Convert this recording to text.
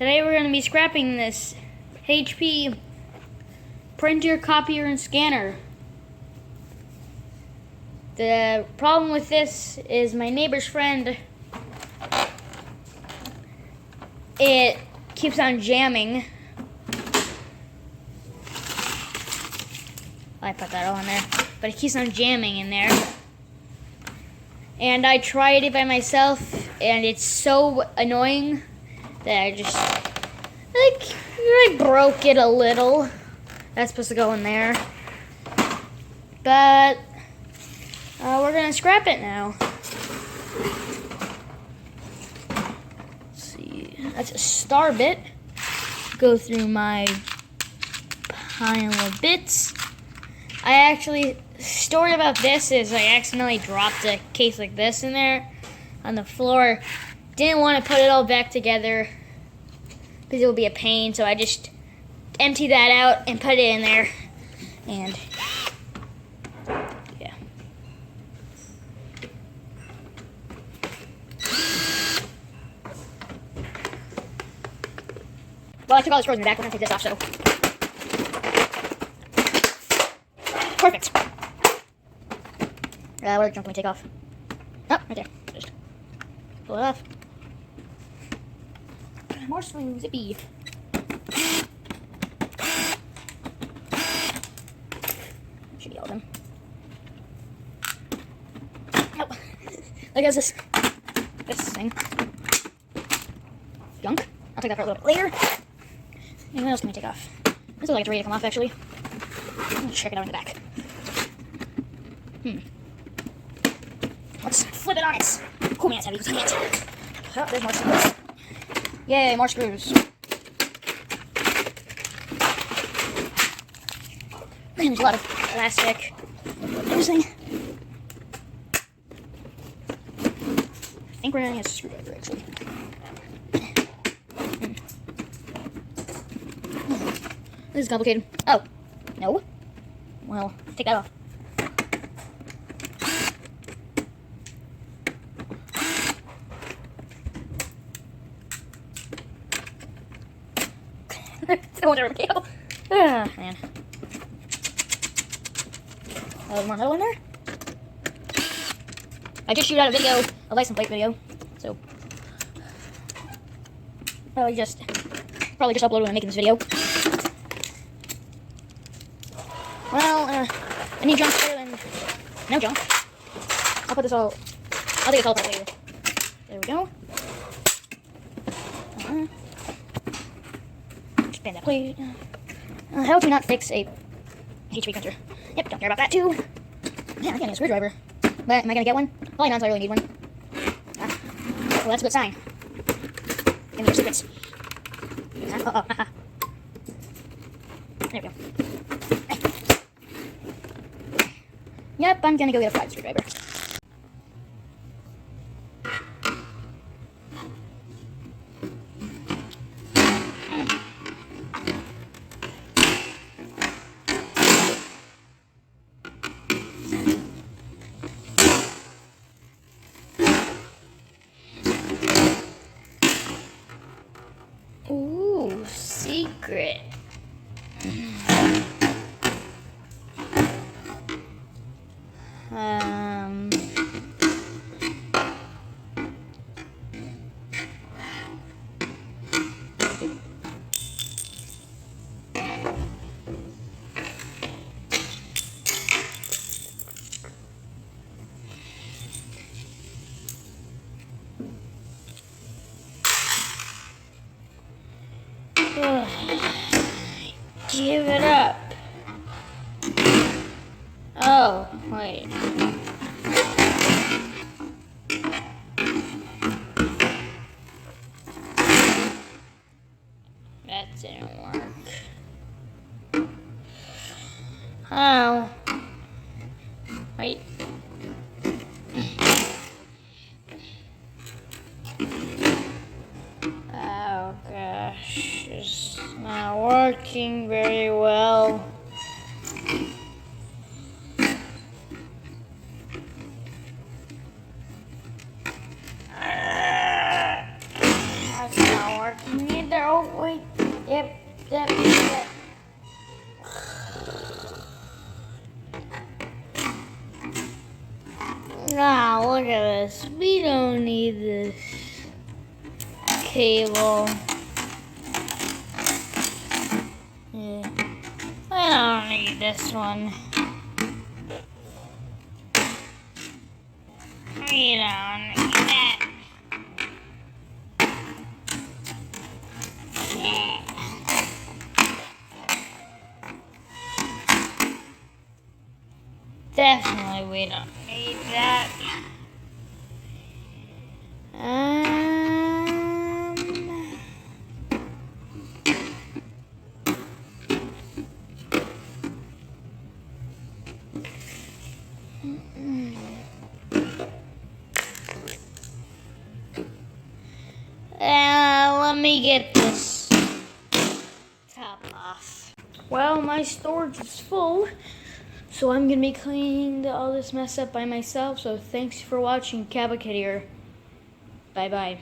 Today we're going to be scrapping this HP printer, copier, and scanner. The problem with this is my neighbor's friend, it keeps on jamming. I put that all in there, but it keeps on jamming in there. And I tried it by myself, and it's so annoying that I broke it a little. That's supposed to go in there. But we're gonna scrap it now. Let's see, that's a star bit. Go through my pile of bits. Story about this is I accidentally dropped a case like this in there on the floor. Didn't want to put it all back together because it would be a pain, so I just emptied that out and put it in there. And yeah. Well, I took all the screws in the back. We're gonna take this off, so perfect. What other junk can we take off? Oh, right there. Just pull it off. More screws, zippy. Should be all of them. Oh, look at this thing. Junk. I'll take that for a little bit later. And what else can we take off? This looks like it's ready to come off, actually. Let's check it out in the back. Let's flip it on it. Oh man, it's heavy. Oh, there's more screws. Yay, more screws. Man, there's a lot of plastic. Everything. I think we're gonna need a screwdriver, actually. This is complicated. Oh, no. Well, take that off. I won't ever go. Ah, man. More metal in there. I just shoot out a video, a license plate video, so probably just upload when I'm making this video. Well, I need junk better than no junk. I'll take this all apart later. There we go. Expand that plate. How to not fix a HP printer. Yep, don't care about that too. Man, I can't need a screwdriver. But am I gonna get one? Probably not, so I really need one. Well, that's a good sign. Give me your secrets. There we go. Yep, I'm gonna go get a private screwdriver. Ooh, secret. Give it up. Oh, wait. That didn't work. Oh. Wait. Oh gosh, it's not working very well. That's not working either. there. Oh, wait. Yep. Nah, look at this. We don't need this cable. Yeah. I don't need this one. We don't need that. Yeah. Definitely we don't need that. Let me get this top off. Well, my storage is full, so I'm gonna be cleaning all this mess up by myself. So thanks for watching, Cabba Kid here. Bye bye.